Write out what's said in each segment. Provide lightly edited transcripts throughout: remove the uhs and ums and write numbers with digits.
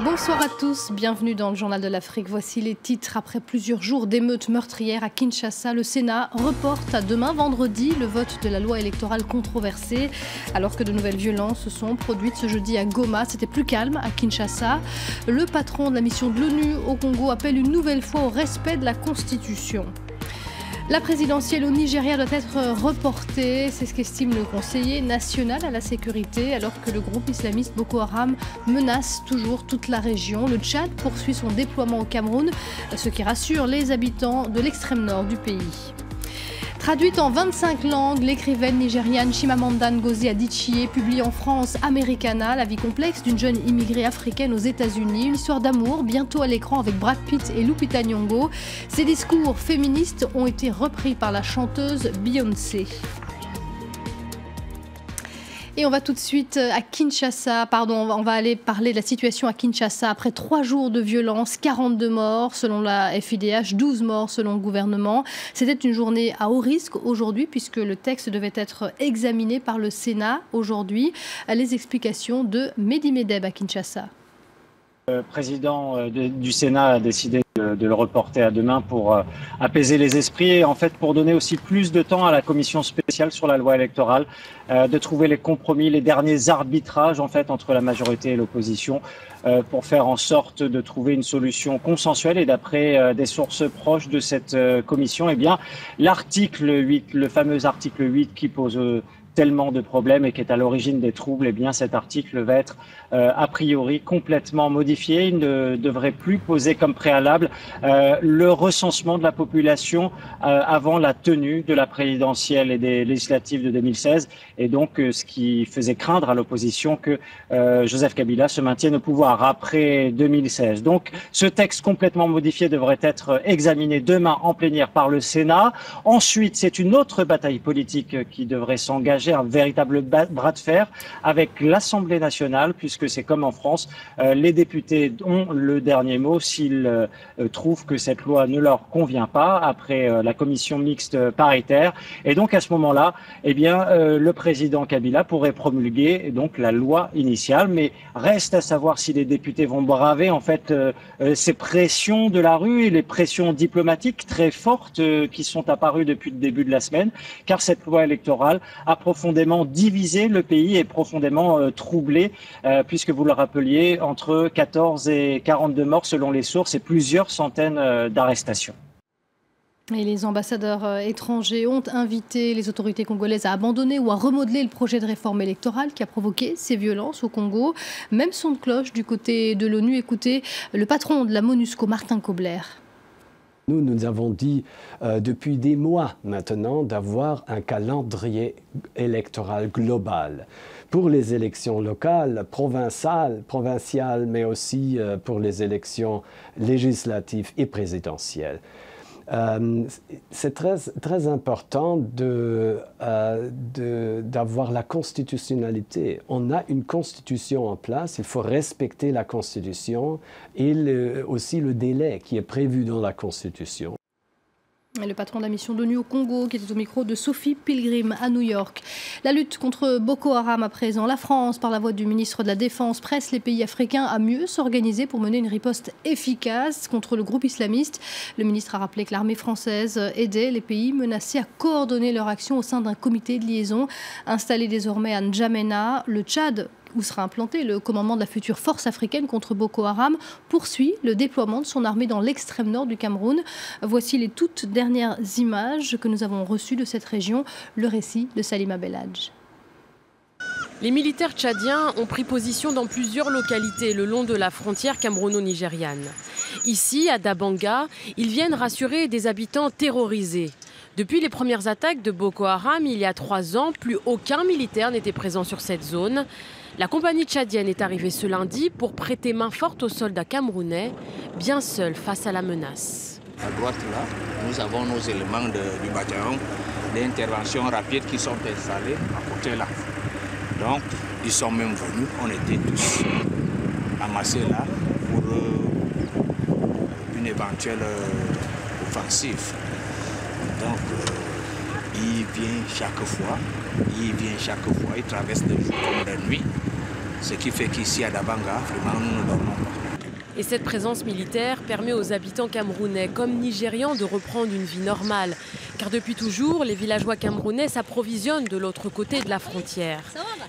Bonsoir à tous, bienvenue dans le Journal de l'Afrique. Voici les titres. Après plusieurs jours d'émeutes meurtrières à Kinshasa, le Sénat reporte à demain vendredi le vote de la loi électorale controversée. Alors que de nouvelles violences se sont produites ce jeudi à Goma, c'était plus calme à Kinshasa. Le patron de la mission de l'ONU au Congo appelle une nouvelle fois au respect de la Constitution. La présidentielle au Nigeria doit être reportée, c'est ce qu'estime le conseiller national à la sécurité, alors que le groupe islamiste Boko Haram menace toujours toute la région. Le Tchad poursuit son déploiement au Cameroun, ce qui rassure les habitants de l'extrême nord du pays. Traduite en 25 langues, l'écrivaine nigériane Chimamanda Ngozi Adichie publie en France Americana, la vie complexe d'une jeune immigrée africaine aux États-Unis. Une histoire d'amour, bientôt à l'écran avec Brad Pitt et Lupita Nyong'o. Ces discours féministes ont été repris par la chanteuse Beyoncé. Et on va tout de suite à Kinshasa, on va aller parler de la situation à Kinshasa. Après 3 jours de violence, 42 morts selon la FIDH, 12 morts selon le gouvernement. C'était une journée à haut risque aujourd'hui puisque le texte devait être examiné par le Sénat aujourd'hui. Les explications de Mehdi Medeb à Kinshasa. Le président du Sénat a décidé de le reporter à demain pour apaiser les esprits et en fait pour donner aussi plus de temps à la commission spéciale sur la loi électorale de trouver les compromis, les derniers arbitrages en fait entre la majorité et l'opposition pour faire en sorte de trouver une solution consensuelle. Et d'après des sources proches de cette commission, eh bien l'article 8, le fameux article 8 qui pose tellement de problèmes et qui est à l'origine des troubles, eh bien cet article va être a priori complètement modifié. Il ne devrait plus poser comme préalable le recensement de la population avant la tenue de la présidentielle et des législatives de 2016, et donc ce qui faisait craindre à l'opposition que Joseph Kabila se maintienne au pouvoir après 2016. Donc ce texte complètement modifié devrait être examiné demain en plénière par le Sénat. Ensuite, c'est une autre bataille politique qui devrait s'engager, un véritable bras de fer avec l'Assemblée nationale, puisque c'est comme en France, les députés ont le dernier mot s'ils trouvent que cette loi ne leur convient pas après la commission mixte paritaire. Et donc à ce moment-là, eh bien, le président Kabila pourrait promulguer donc la loi initiale, mais reste à savoir si les députés vont braver en fait ces pressions de la rue et les pressions diplomatiques très fortes qui sont apparues depuis le début de la semaine, car cette loi électorale a profondément divisé le pays et profondément troublé, puisque vous le rappeliez, entre 14 et 42 morts selon les sources et plusieurs centaines d'arrestations. Et les ambassadeurs étrangers ont invité les autorités congolaises à abandonner ou à remodeler le projet de réforme électorale qui a provoqué ces violences au Congo. Même son de cloche du côté de l'ONU. Écoutez le patron de la MONUSCO, Martin Kobler. Nous avons dit depuis des mois maintenant d'avoir un calendrier électoral global pour les élections locales, provinciales, mais aussi pour les élections législatives et présidentielles. C'est très important d'avoir la constitutionnalité. On a une constitution en place, il faut respecter la constitution et aussi le délai qui est prévu dans la constitution. Le patron de la mission de l'ONU au Congo, qui était au micro de Sophie Pilgrim à New York. La lutte contre Boko Haram à présent. La France, par la voix du ministre de la Défense, presse les pays africains à mieux s'organiser pour mener une riposte efficace contre le groupe islamiste. Le ministre a rappelé que l'armée française aidait les pays menacés à coordonner leur action au sein d'un comité de liaison installé désormais à N'Djamena. Le Tchad, où sera implanté le commandement de la future force africaine contre Boko Haram, poursuit le déploiement de son armée dans l'extrême nord du Cameroun. Voici les toutes dernières images que nous avons reçues de cette région. Le récit de Salima Belhadj. Les militaires tchadiens ont pris position dans plusieurs localités le long de la frontière camerouno-nigériane. Ici, à Dabanga, ils viennent rassurer des habitants terrorisés. Depuis les premières attaques de Boko Haram, il y a 3 ans, plus aucun militaire n'était présent sur cette zone. La compagnie tchadienne est arrivée ce lundi pour prêter main forte aux soldats camerounais, bien seuls face à la menace. À droite, là, nous avons nos éléments du bataillon d'intervention rapide qui sont installés à côté là. Donc, ils sont même venus, on était tous amassés là pour une éventuelle offensive. Donc, il vient chaque fois, il traverse des jours comme des nuits Ce qui fait qu'ici à Dabanga, vraiment, nous ne dormons pas. Et cette présence militaire permet aux habitants camerounais comme nigérians de reprendre une vie normale. Car depuis toujours, les villageois camerounais s'approvisionnent de l'autre côté de la frontière.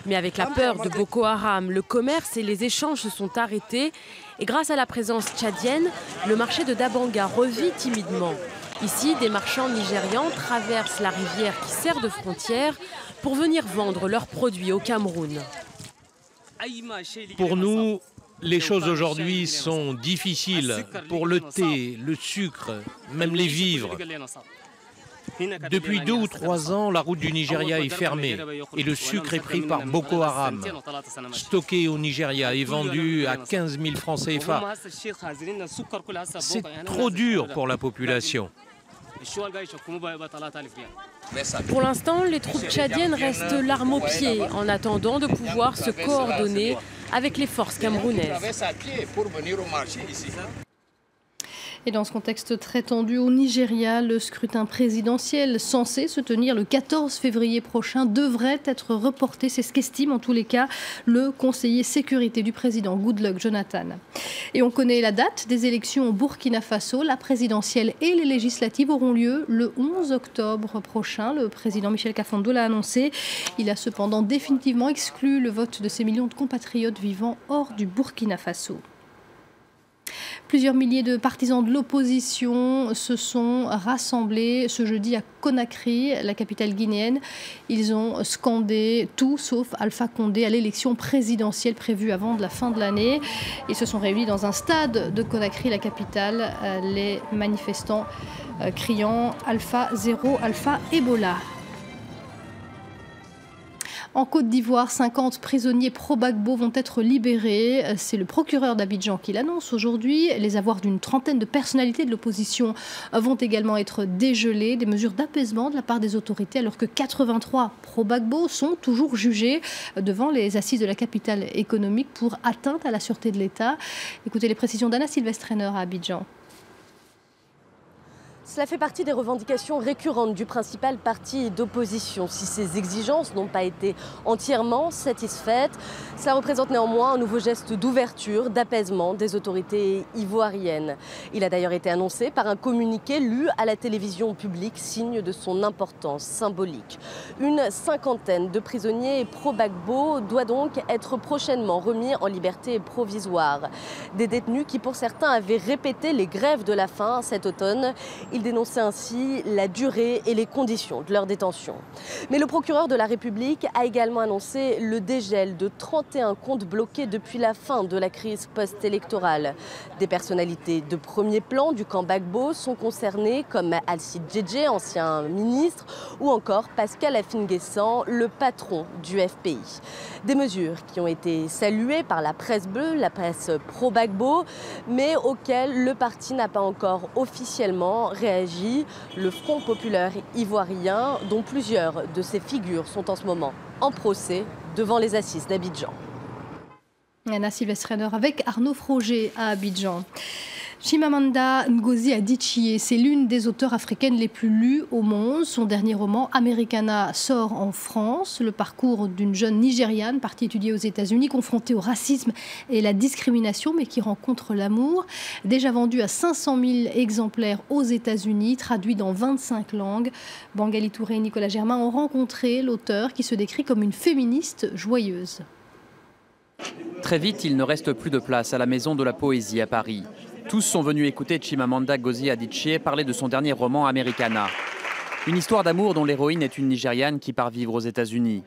Mais avec la peur de Boko Haram, le commerce et les échanges se sont arrêtés. Et grâce à la présence tchadienne, le marché de Dabanga revit timidement. Ici, des marchands nigérians traversent la rivière qui sert de frontière pour venir vendre leurs produits au Cameroun. Pour nous, les choses aujourd'hui sont difficiles pour le thé, le sucre, même les vivres. Depuis 2 ou 3 ans, la route du Nigeria est fermée et le sucre est pris par Boko Haram, stocké au Nigeria et vendu à 15 000 francs CFA. C'est trop dur pour la population. Pour l'instant, les troupes tchadiennes restent l'arme au pied en attendant de pouvoir se coordonner avec les forces camerounaises. Et dans ce contexte très tendu au Nigeria, le scrutin présidentiel censé se tenir le 14 février prochain devrait être reporté. C'est ce qu'estime en tous les cas le conseiller sécurité du président Goodluck Jonathan. Et on connaît la date des élections au Burkina Faso. La présidentielle et les législatives auront lieu le 11 octobre prochain. Le président Michel Kafando l'a annoncé. Il a cependant définitivement exclu le vote de ses millions de compatriotes vivant hors du Burkina Faso. Plusieurs milliers de partisans de l'opposition se sont rassemblés ce jeudi à Conakry, la capitale guinéenne. Ils ont scandé tout sauf Alpha Condé à l'élection présidentielle prévue avant la fin de l'année. Ils se sont réunis dans un stade de Conakry, la capitale, les manifestants criant Alpha Zéro, Alpha Ebola. En Côte d'Ivoire, 50 prisonniers pro-Gbagbo vont être libérés. C'est le procureur d'Abidjan qui l'annonce aujourd'hui. Les avoirs d'une trentaine de personnalités de l'opposition vont également être dégelés. Des mesures d'apaisement de la part des autorités, alors que 83 pro-Gbagbo sont toujours jugés devant les assises de la capitale économique pour atteinte à la sûreté de l'État. Écoutez les précisions d'Anna Sylvestre-Trainer à Abidjan. Cela fait partie des revendications récurrentes du principal parti d'opposition. Si ces exigences n'ont pas été entièrement satisfaites, cela représente néanmoins un nouveau geste d'ouverture, d'apaisement des autorités ivoiriennes. Il a d'ailleurs été annoncé par un communiqué lu à la télévision publique, signe de son importance symbolique. Une cinquantaine de prisonniers pro-Gbagbo doit donc être prochainement remis en liberté provisoire. Des détenus qui, pour certains, avaient répété les grèves de la faim cet automne. Ils dénonçaient ainsi la durée et les conditions de leur détention. Mais le procureur de la République a également annoncé le dégel de 31 comptes bloqués depuis la fin de la crise post-électorale. Des personnalités de premier plan du camp Gbagbo sont concernées, comme Alcide Djedje, ancien ministre, ou encore Pascal Afin-Guessant, le patron du FPI. Des mesures qui ont été saluées par la presse bleue, la presse pro-Gbagbo, mais auxquelles le parti n'a pas encore officiellement réagi. Le Front populaire ivoirien, dont plusieurs de ses figures sont en ce moment en procès devant les assises d'Abidjan. Anna Sylvestre-Trainer avec Arnaud Froger à Abidjan. Chimamanda Ngozi Adichie, c'est l'une des auteurs africaines les plus lues au monde. Son dernier roman, Americana, sort en France. Le parcours d'une jeune Nigériane partie étudier aux États-Unis, confrontée au racisme et la discrimination, mais qui rencontre l'amour. Déjà vendu à 500 000 exemplaires aux États-Unis, traduit dans 25 langues. Bangali Touré et Nicolas Germain ont rencontré l'auteur qui se décrit comme une féministe joyeuse. Très vite, il ne reste plus de place à la Maison de la Poésie à Paris. Tous sont venus écouter Chimamanda Ngozi Adichie parler de son dernier roman Americana. Une histoire d'amour dont l'héroïne est une Nigériane qui part vivre aux États-Unis.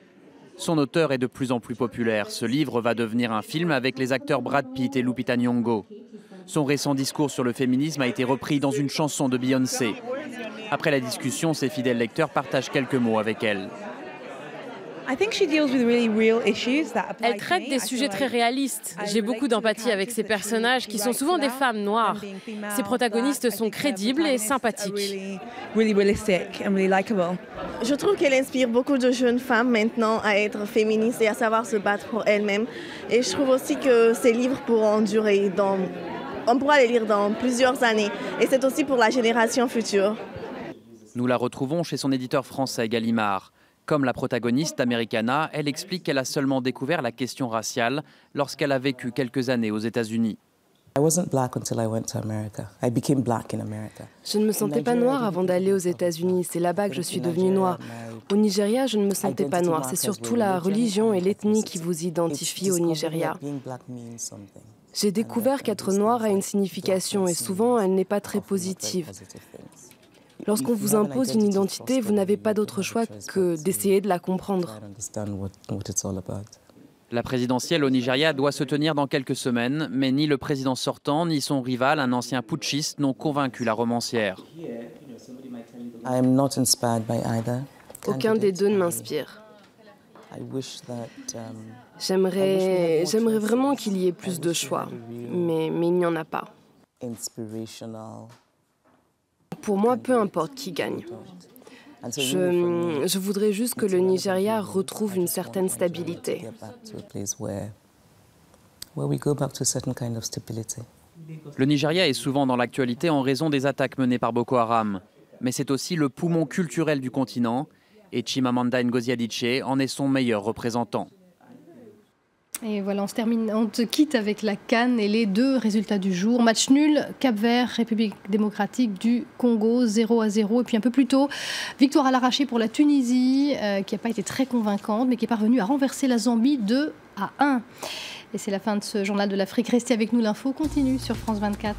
Son auteur est de plus en plus populaire. Ce livre va devenir un film avec les acteurs Brad Pitt et Lupita Nyong'o. Son récent discours sur le féminisme a été repris dans une chanson de Beyoncé. Après la discussion, ses fidèles lecteurs partagent quelques mots avec elle. Elle traite des sujets très réalistes. J'ai beaucoup d'empathie avec ces personnages qui sont souvent des femmes noires. Ces protagonistes sont crédibles et sympathiques. Je trouve qu'elle inspire beaucoup de jeunes femmes maintenant à être féministes et à savoir se battre pour elles-mêmes. Et je trouve aussi que ces livres pourront durer. On pourra les lire dans plusieurs années. Et c'est aussi pour la génération future. Nous la retrouvons chez son éditeur français Gallimard. Comme la protagoniste d'Americana, elle explique qu'elle a seulement découvert la question raciale lorsqu'elle a vécu quelques années aux États-Unis. Je ne me sentais pas noire avant d'aller aux États-Unis. C'est là-bas que je suis devenue noire. Au Nigeria, je ne me sentais pas noire. C'est surtout la religion et l'ethnie qui vous identifient au Nigeria. J'ai découvert qu'être noire a une signification et souvent elle n'est pas très positive. Lorsqu'on vous impose une identité, vous n'avez pas d'autre choix que d'essayer de la comprendre. La présidentielle au Nigeria doit se tenir dans quelques semaines, mais ni le président sortant ni son rival, un ancien putschiste, n'ont convaincu la romancière. Aucun des deux ne m'inspire. J'aimerais vraiment qu'il y ait plus de choix, mais il n'y en a pas. Pour moi, peu importe qui gagne. Je voudrais juste que le Nigeria retrouve une certaine stabilité. Le Nigeria est souvent dans l'actualité en raison des attaques menées par Boko Haram. Mais c'est aussi le poumon culturel du continent et Chimamanda Ngozi Adichie en est son meilleur représentant. Et voilà, on te quitte avec la CAN et les deux résultats du jour. Match nul, Cap-Vert, République démocratique du Congo, 0-0. Et puis un peu plus tôt, victoire à l'arraché pour la Tunisie, qui n'a pas été très convaincante, mais qui est parvenue à renverser la Zambie 2-1. Et c'est la fin de ce journal de l'Afrique. Restez avec nous, l'info continue sur France 24.